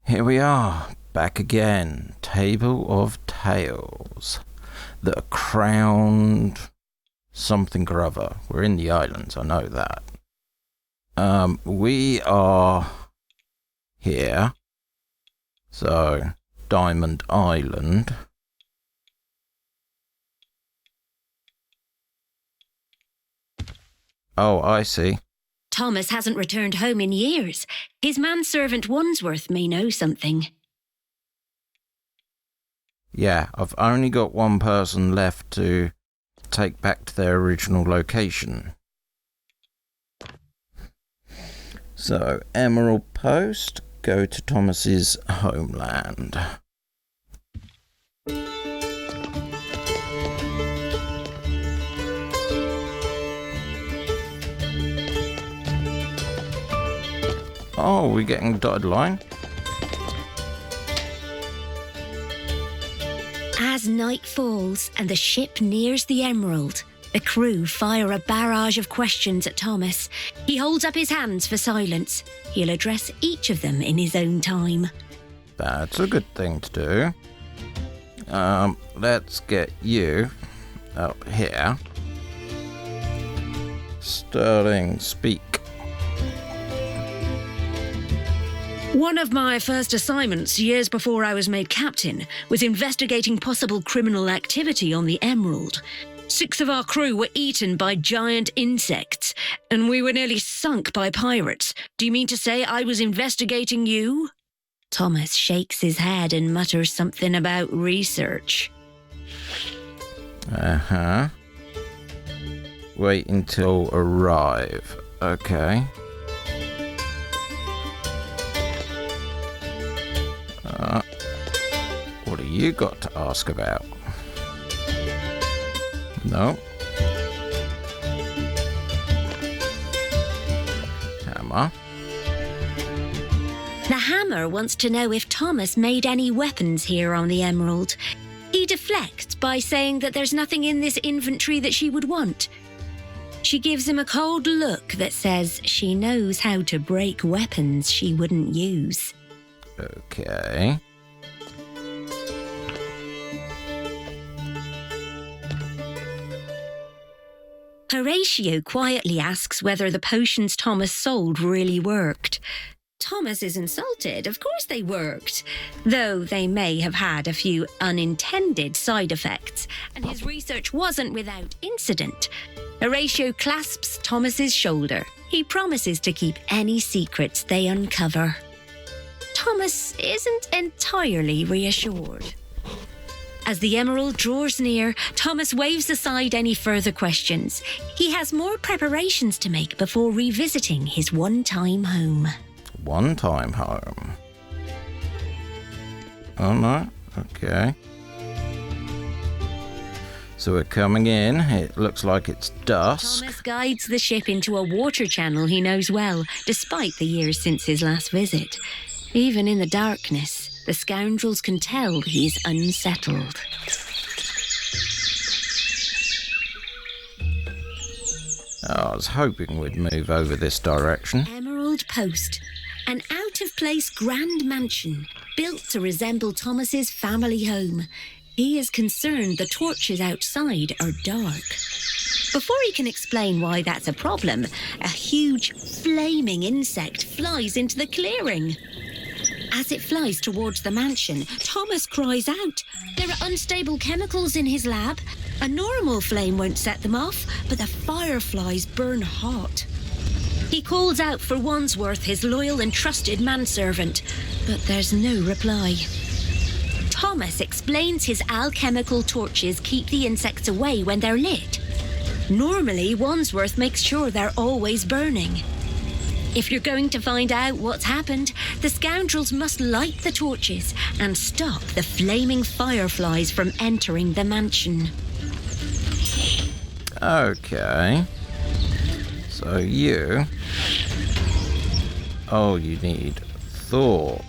Here we are, back again. Table of Tales. The crowned something or other. We're in the islands, I know that. We are here. So, Diamond Island. Oh, I see. Thomas hasn't returned home in years. His manservant Wandsworth may know something. Yeah, I've only got one person left to take back to their original location. So, Emerald Post, go to Thomas's homeland. Oh, we're getting a dotted line. As night falls and the ship nears the Emerald, the crew fire a barrage of questions at Thomas. He holds up his hands for silence. He'll address each of them in his own time. That's a good thing to do. Let's get you up here. Sterling, speak. One of my first assignments, years before I was made captain, was investigating possible criminal activity on the Emerald. 6 of our crew were eaten by giant insects, and we were nearly sunk by pirates. Do you mean to say I was investigating you? Thomas shakes his head and mutters something about research. Uh-huh. Wait until arrive. Okay. What have you got to ask about? No. Hammer. The Hammer wants to know if Thomas made any weapons here on the Emerald. He deflects by saying that there's nothing in this inventory that she would want. She gives him a cold look that says she knows how to break weapons she wouldn't use. Okay. Horatio quietly asks whether the potions Thomas sold really worked. Thomas is insulted. Of course they worked, though they may have had a few unintended side effects, and his research wasn't without incident. Horatio clasps Thomas's shoulder. He promises to keep any secrets they uncover. Thomas isn't entirely reassured. As the Emerald draws near, Thomas waves aside any further questions. He has more preparations to make before revisiting his one-time home. One-time home. Oh no, okay. So we're coming in. It looks like it's dusk. Thomas guides the ship into a water channel he knows well, despite the years since his last visit. Even in the darkness, the Scoundrels can tell he's unsettled. Oh, I was hoping we'd move over this direction. Emerald Post, an out-of-place grand mansion built to resemble Thomas's family home. He is concerned the torches outside are dark. Before he can explain why that's a problem, a huge flaming insect flies into the clearing. As it flies towards the mansion, Thomas cries out. There are unstable chemicals in his lab. A normal flame won't set them off, but the fireflies burn hot. He calls out for Wandsworth, his loyal and trusted manservant, but there's no reply. Thomas explains his alchemical torches keep the insects away when they're lit. Normally, Wandsworth makes sure they're always burning. If you're going to find out what's happened, the Scoundrels must light the torches and stop the flaming fireflies from entering the mansion. Okay. So you... Oh, you need thought.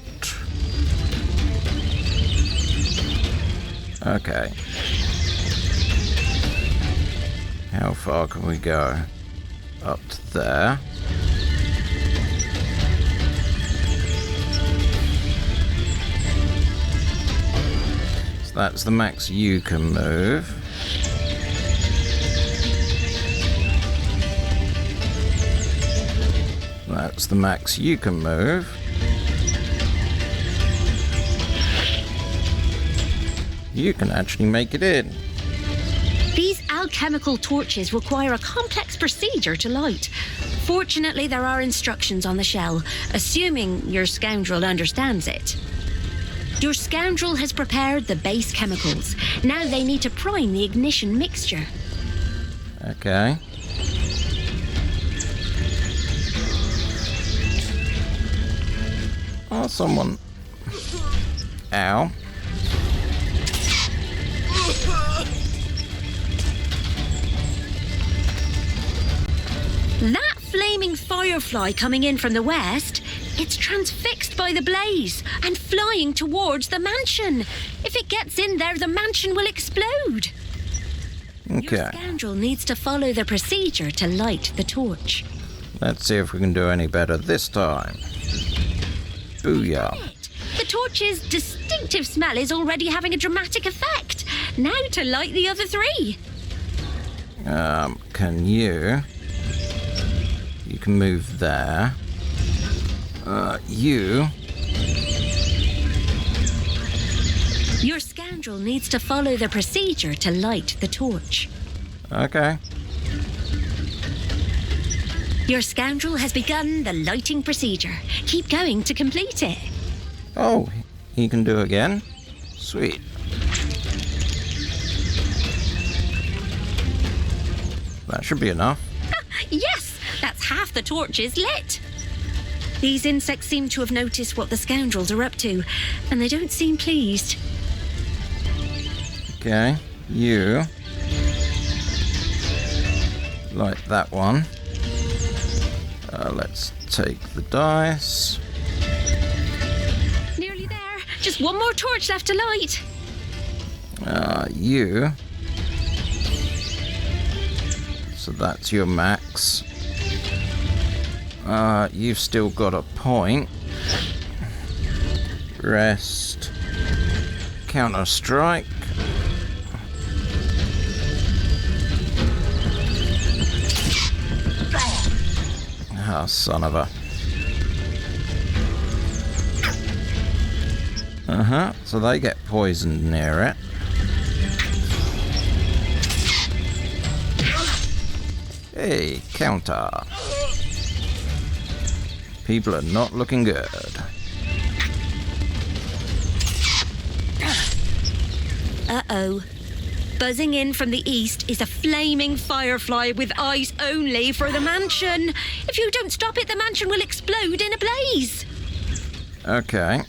Okay. How far can we go? Up to there. That's the max you can move. That's the max you can move. You can actually make it in. These alchemical torches require a complex procedure to light. Fortunately, there are instructions on the shell, assuming your scoundrel understands it. Your scoundrel has prepared the base chemicals. Now they need to prime the ignition mixture. Okay. Oh, someone. Ow. That flaming firefly coming in from the west, it's transfixed by the blaze and flying towards the mansion. If it gets in there, the mansion will explode. Okay. Your scoundrel needs to follow the procedure to light the torch. Let's see if we can do any better this time. Booyah. The torch's distinctive smell is already having a dramatic effect. Now to light the other three. Can you? You can move there. You. Your scoundrel needs to follow the procedure to light the torch. Okay. Your scoundrel has begun the lighting procedure. Keep going to complete it. Oh, he can do again? Sweet. That should be enough. Yes, that's half the torches lit. These insects seem to have noticed what the scoundrels are up to, and they don't seem pleased. Okay, you. Like that one. Let's take the dice. Nearly there. Just one more torch left to light. You. So that's your max. You've still got a point. Rest. Counter strike. Ah, son of a. So they get poisoned near it. Hey, counter. People are not looking good. Uh-oh. Buzzing in from the east is a flaming firefly with eyes only for the mansion. If you don't stop it, the mansion will explode in a blaze. Okay.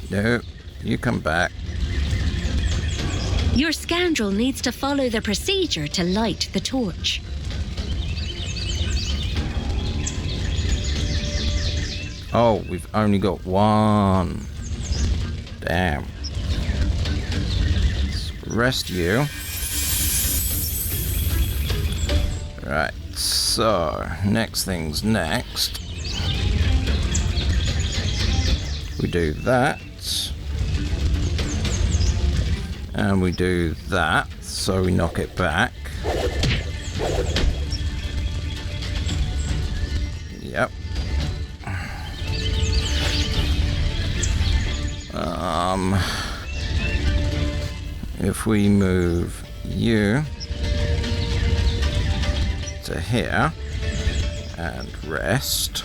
No, you come back. Your scoundrel needs to follow the procedure to light the torch. Oh, we've only got one. Damn. Let's rest you. Right, so next thing's next. We do that. And we do that, so we knock it back. Yep. If we move you to here and rest.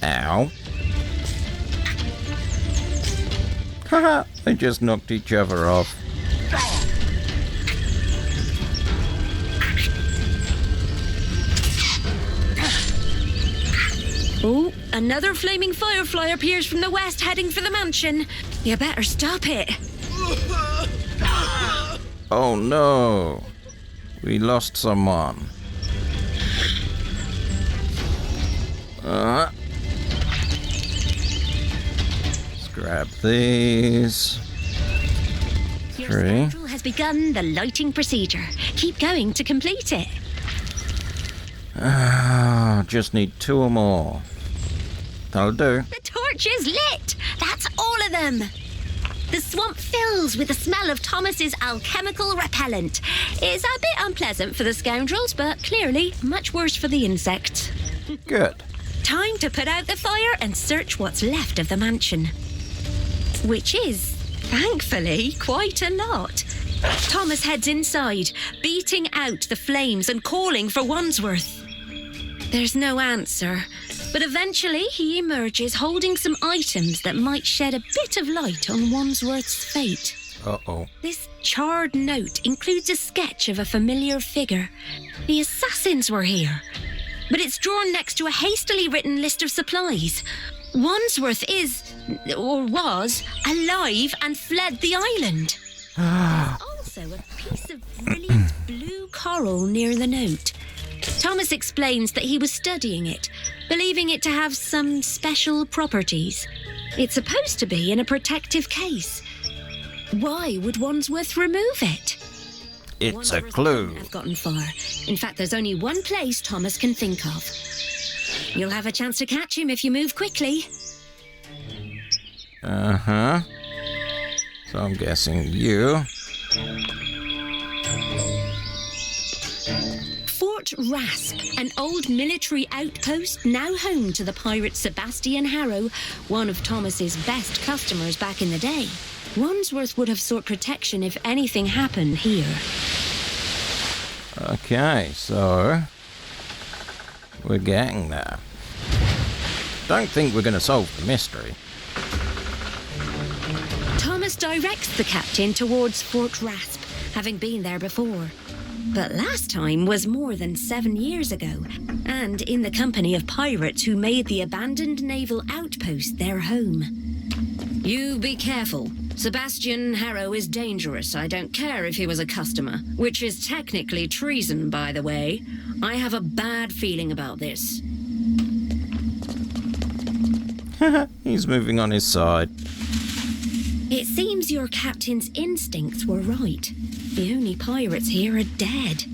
Ow. Haha, they just knocked each other off. Oh, another flaming firefly appears from the west heading for the mansion. You better stop it. Oh no. We lost someone. Let's grab these. Your 3. scoundrel has begun the lighting procedure. Keep going to complete it. Just need 2 or more. That'll do. The torch is lit! That's all of them! The swamp fills with the smell of Thomas's alchemical repellent. It's a bit unpleasant for the scoundrels, but clearly much worse for the insects. Good. Time to put out the fire and search what's left of the mansion. Which is, thankfully, quite a lot. Thomas heads inside, beating out the flames and calling for Wandsworth. There's no answer, but eventually he emerges holding some items that might shed a bit of light on Wandsworth's fate. Uh-oh. This charred note includes a sketch of a familiar figure. The assassins were here, but it's drawn next to a hastily written list of supplies. Wandsworth is, or was, alive and fled the island. There's also a piece of brilliant blue coral near the note. Thomas explains that he was studying it, believing it to have some special properties. It's supposed to be in a protective case. Why would Wandsworth remove it? It's a Wandsworth clue. couldn't have gotten far. In fact, there's only one place Thomas can think of. You'll have a chance to catch him if you move quickly. Uh-huh. So I'm guessing you. Fort Rasp, an old military outpost now home to the pirate Sebastian Harrow, one of Thomas's best customers back in the day. Wandsworth would have sought protection if anything happened here. Okay, so we're getting there. Don't think we're going to solve the mystery. Thomas directs the captain towards Fort Rasp, having been there before. But last time was more than 7 years ago, and in the company of pirates who made the abandoned naval outpost their home. You be careful. Sebastian Harrow is dangerous. I don't care if he was a customer, which is technically treason, by the way. I have a bad feeling about this. He's moving on his side. It seems your captain's instincts were right. The only pirates here are dead.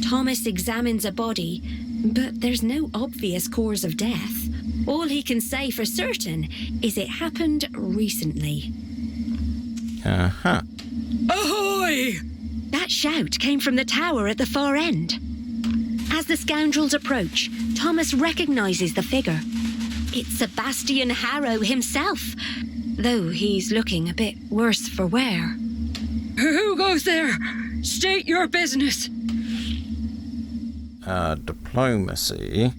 Thomas examines a body, but there's no obvious cause of death. All he can say for certain is it happened recently. Uh-huh. Ahoy! That shout came from the tower at the far end. As the scoundrels approach, Thomas recognizes the figure. It's Sebastian Harrow himself, though he's looking a bit worse for wear. Who goes there? State your business. Diplomacy.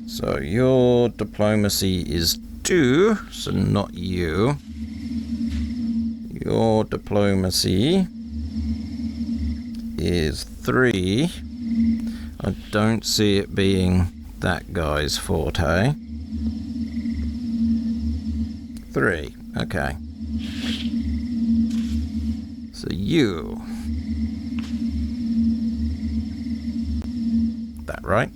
So your diplomacy is 2, so not you. Your diplomacy is 3. I don't see it being that guy's forte. 3, okay. So you. That right?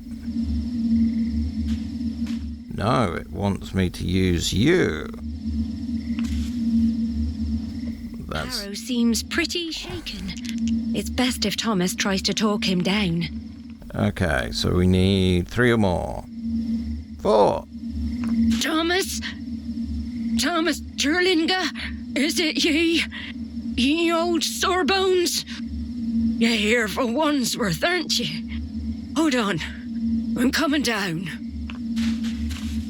No, it wants me to use you. Harrow seems pretty shaken. It's best if Thomas tries to talk him down. Okay, so we need 3 or more. 4. Thomas Turlinga, is it ye? Ye old sorebones? You're here for Wandsworth, aren't you? Hold on, I'm coming down.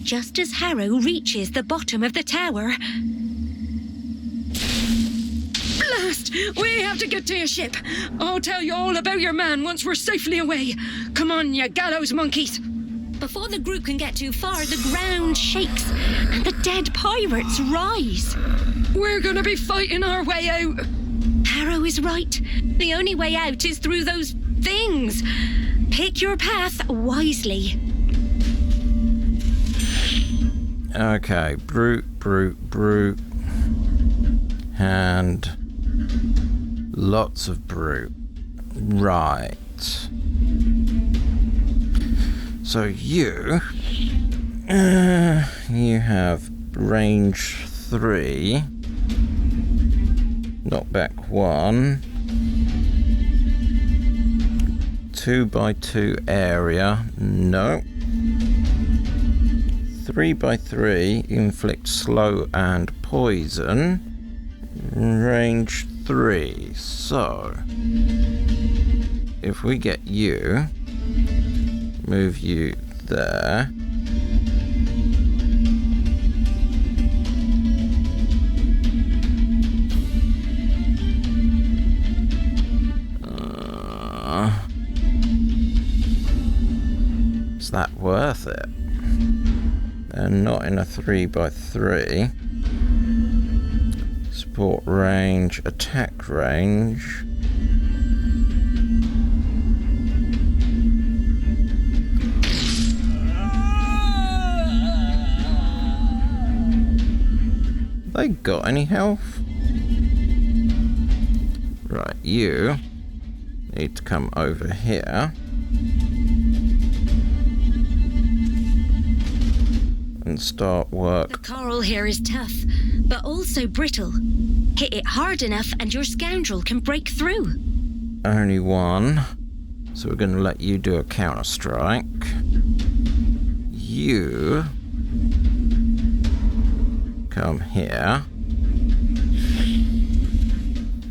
Just as Harrow reaches the bottom of the tower... Blast! We have to get to your ship. I'll tell you all about your man once we're safely away. Come on, you gallows monkeys. Before the group can get too far, the ground shakes and the dead pirates rise. We're gonna be fighting our way out. Harrow is right. The only way out is through those things. Pick your path wisely. Okay, brute. And lots of brute. Right. So you have range 3. Knockback 1. 2x2 area. No. 3x3. Inflict slow and poison. Range 3. So, if we get you, move you there. Is that worth it? They're not in a 3x3. Support range, attack range. They got any health? Right, you need to come over here and start work. The coral here is tough, but also brittle. Hit it hard enough and your scoundrel can break through. Only one. So we're going to let you do a counter strike. You come here.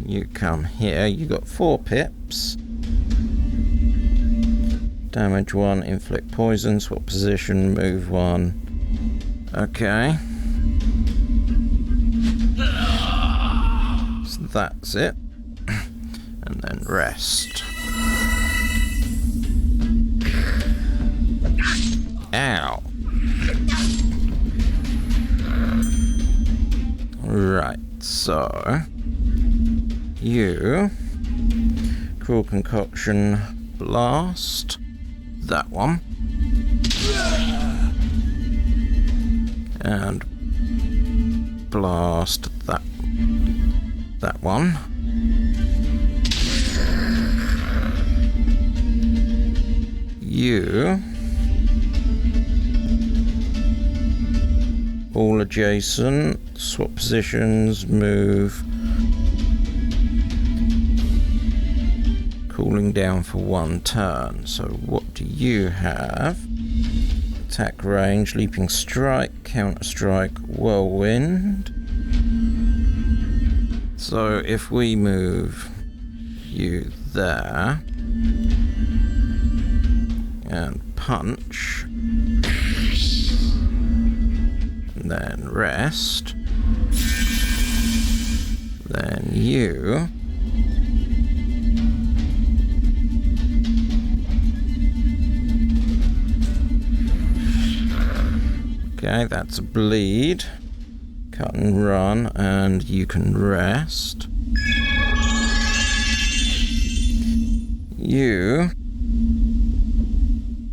You come here. You got 4 pips. Damage 1, inflict poison, swap position, move 1. Okay. So that's it. And then rest. Ow. Right, so you cruel concoction blast that one. And blast that one. You all adjacent, swap positions, move. Cooling down for 1 turn. So what do you have? Attack range, leaping strike, counter strike, whirlwind. So if we move you there and punch, and then rest, then you okay, that's a bleed. Cut and run, and you can rest. You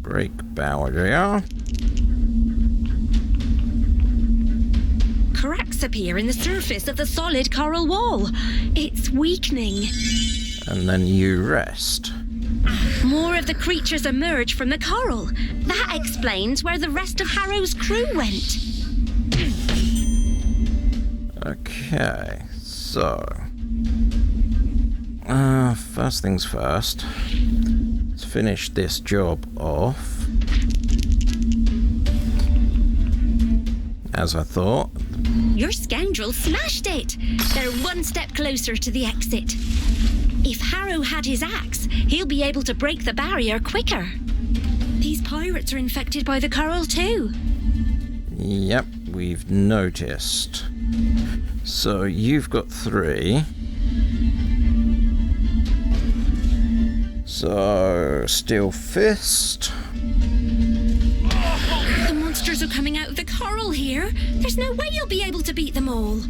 break barrier. Cracks appear in the surface of the solid coral wall. It's weakening. And then you rest. More of the creatures emerge from the coral. That explains where the rest of Harrow's crew went. Okay, so first things first, let's finish this job off. As I thought. Your scoundrel smashed it. They're 1 step closer to the exit. If Harrow had his axe, he'll be able to break the barrier quicker. These pirates are infected by the coral too. Yep, we've noticed. So you've got 3. So, Steel Fist. The monsters are coming out of the coral here. There's no way you'll be able to beat them all.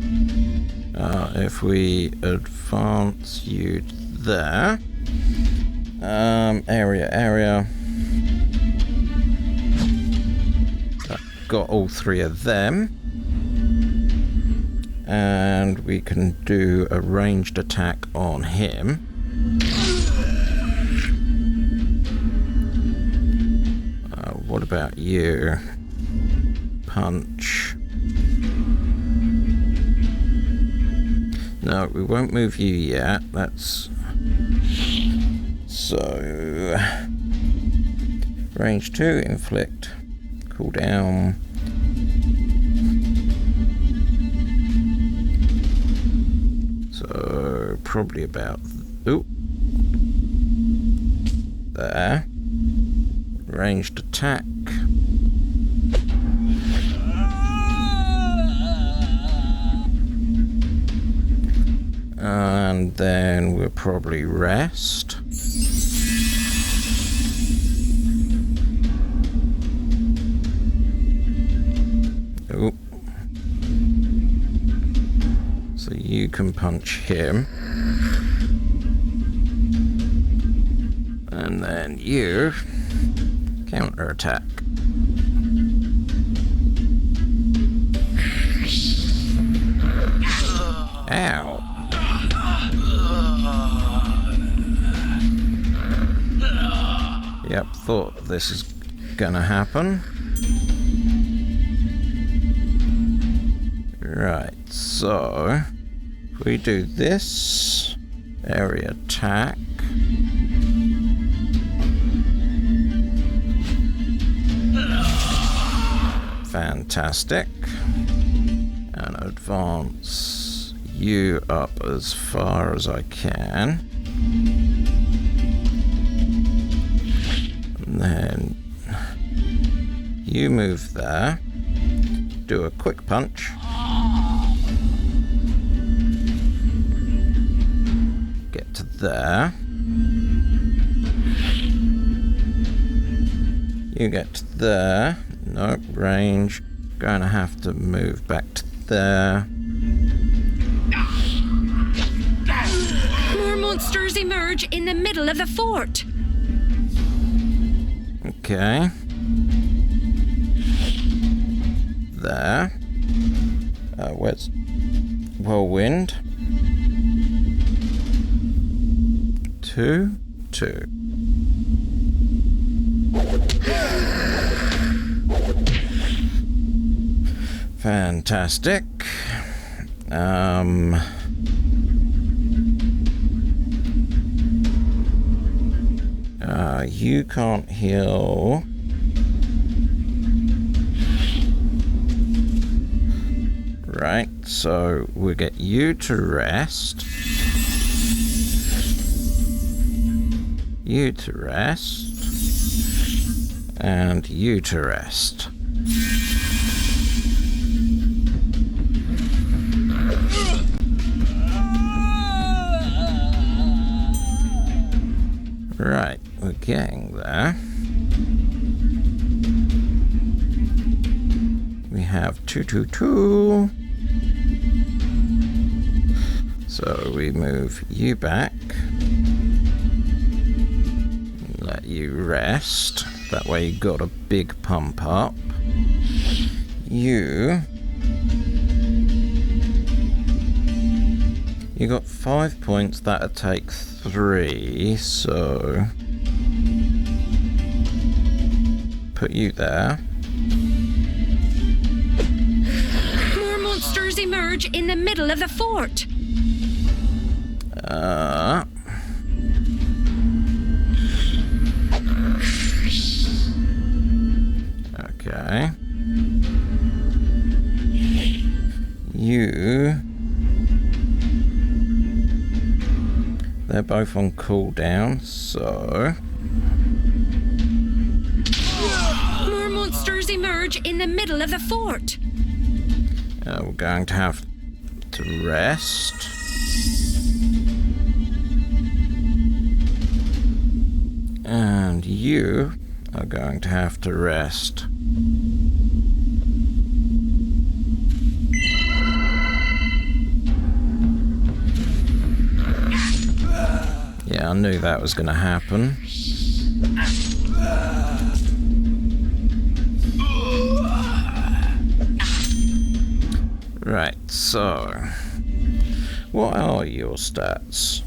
If we advance you there. Area. Got all 3 of them. And we can do a ranged attack on him. What about you? Punch. No, we won't move you yet. That's... So... Range 2, inflict. Cooldown. So, probably about... Ooh. There. Ranged attack. And then we'll probably rest. Oh. So you can punch him. And then you counterattack. Ow. Yep, thought this is gonna happen. Right, so if we do this area attack. Fantastic. And advance you up as far as I can. And then you move there. Do a quick punch. Get to there. You get to there. Nope, range. Gonna have to move back to there. More monsters emerge in the middle of the fort. Okay. There. Where's Whirlwind? 2. Fantastic. You can't heal. Right, so we'll get you to rest. You to rest. And you to rest. Right, we're getting there. We have 2. So we move you back. Let you rest. That way you got a big pump up. You got 5 points. That'll take 3. So put you there. More monsters emerge in the middle of the fort. Okay. They're both on cooldown, so... More monsters emerge in the middle of the fort. We're going to have to rest. And you are going to have to rest. Yeah, I knew that was going to happen. Right, so... what are your stats?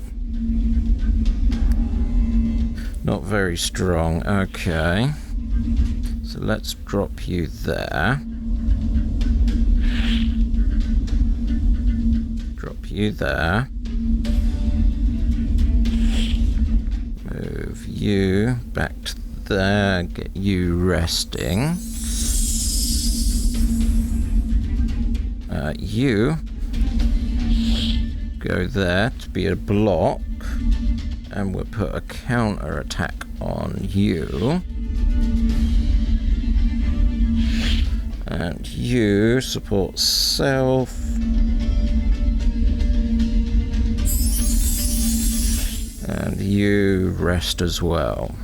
Not very strong, okay. So let's drop you there. Drop you there. Move you back to there. Get you resting. You go there to be a block, and we'll put a counter attack on you. And you support self. And you rest as well.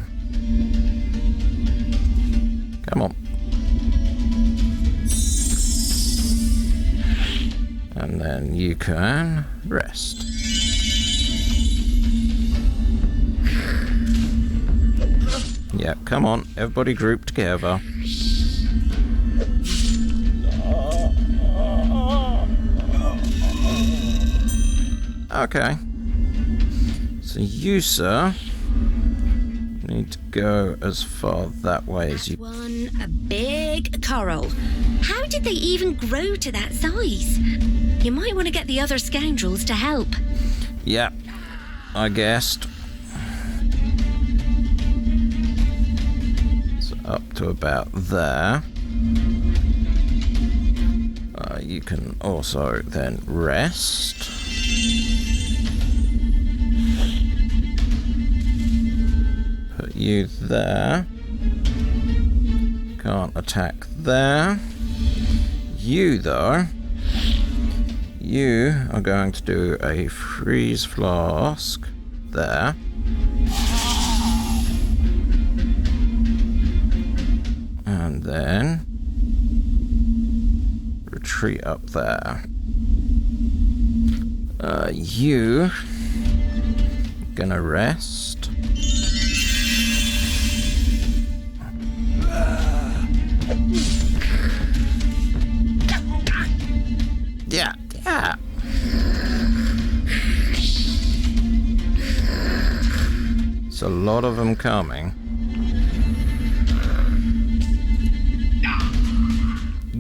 Come on. And then you can rest. Yeah, come on. Everybody group together. Okay. So you, sir, need to go as far that way as you... A big coral. How did they even grow to that size? You might want to get the other scoundrels to help. Yeah, I guessed. So up to about there. You can also then rest. Put you there. Can't attack there. You, though, you are going to do a freeze flask there. And then retreat up there. You gonna rest. Yeah. It's a lot of them coming.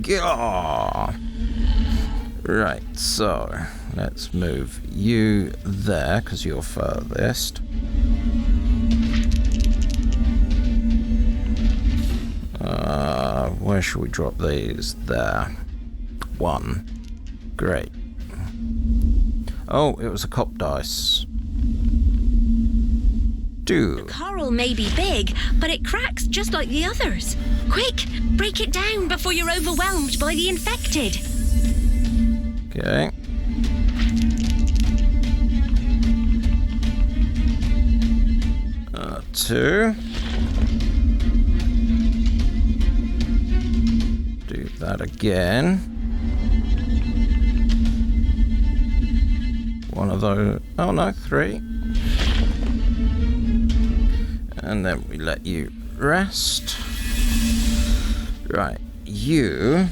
Yeah. Right, so let's move you there because you're furthest. Where should we drop these? There. 1. Great. Oh, it was a cop dice. 2. The coral may be big, but it cracks just like the others. Quick, break it down before you're overwhelmed by the infected. Okay. Two. Do that again. One of those. Oh no, 3. And then we let you rest. Right, you.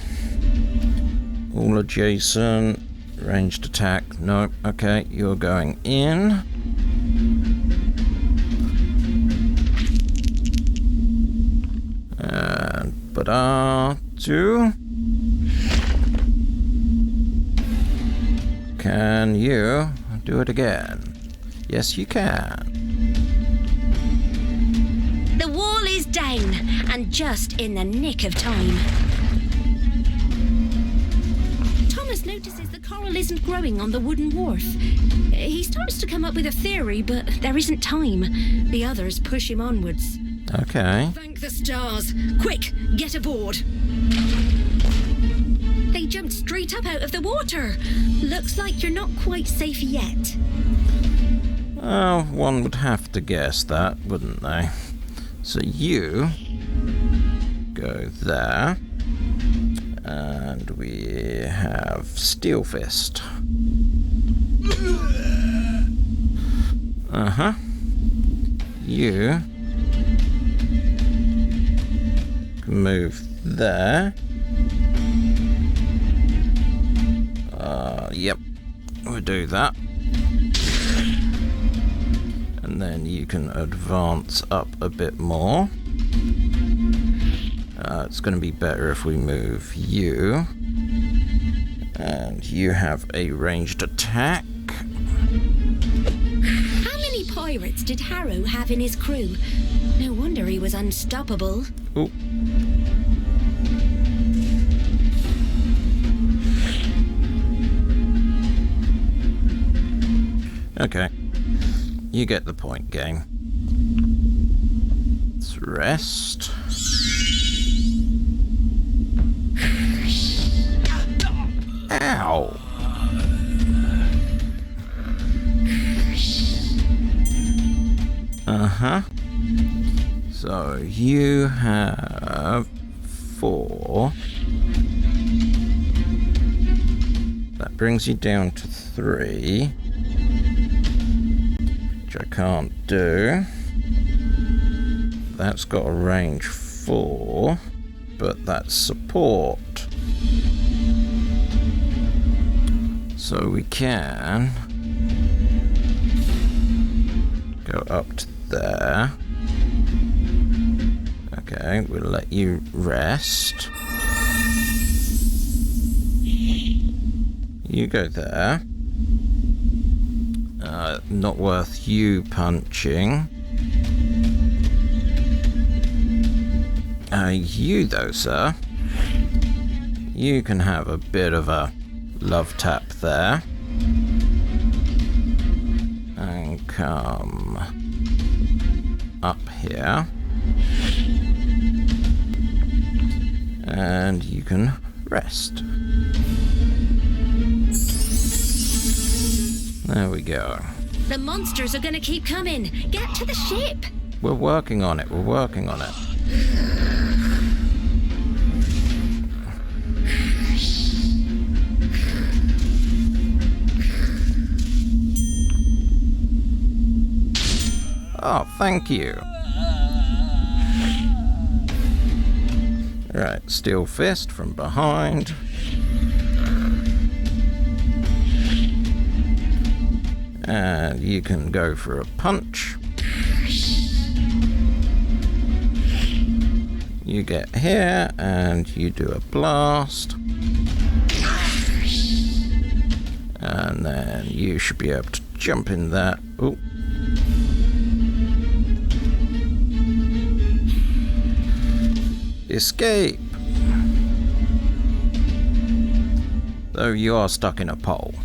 All adjacent. Ranged attack. No, okay, you're going in. And two. Can you do it again? Yes, you can. The wall is down, and just in the nick of time. Thomas notices the coral isn't growing on the wooden wharf. He starts to come up with a theory, but there isn't time. The others push him onwards. Okay. Thank the stars. Quick, get aboard. They jumped straight up out of the water. Looks like you're not quite safe yet. Oh, one would have to guess that, wouldn't they? So you go there. And we have Steel Fist. Uh-huh. You can move there. Yep. We'll do that. And then you can advance up a bit more. It's going to be better if we move you. And you have a ranged attack. How many pirates did Harrow have in his crew? No wonder he was unstoppable. Ooh. Okay. You get the point, game. Let's rest. Ow! Uh-huh. So you have 4. That brings you down to 3. Which I can't do. That's got a range 4, but that's support. So we can go up to there. Okay, we'll let you rest. You go there. Not worth you punching. You though, sir. You can have a bit of a love tap there. And come up here. And you can rest. There we go. The monsters are gonna keep coming. Get to the ship. We're working on it. We're working on it. Oh, thank you. Right, steel fist from behind. And you can go for a punch. You get here and you do a blast. And then you should be able to jump in there. Ooh. Escape! Though you are stuck in a pole.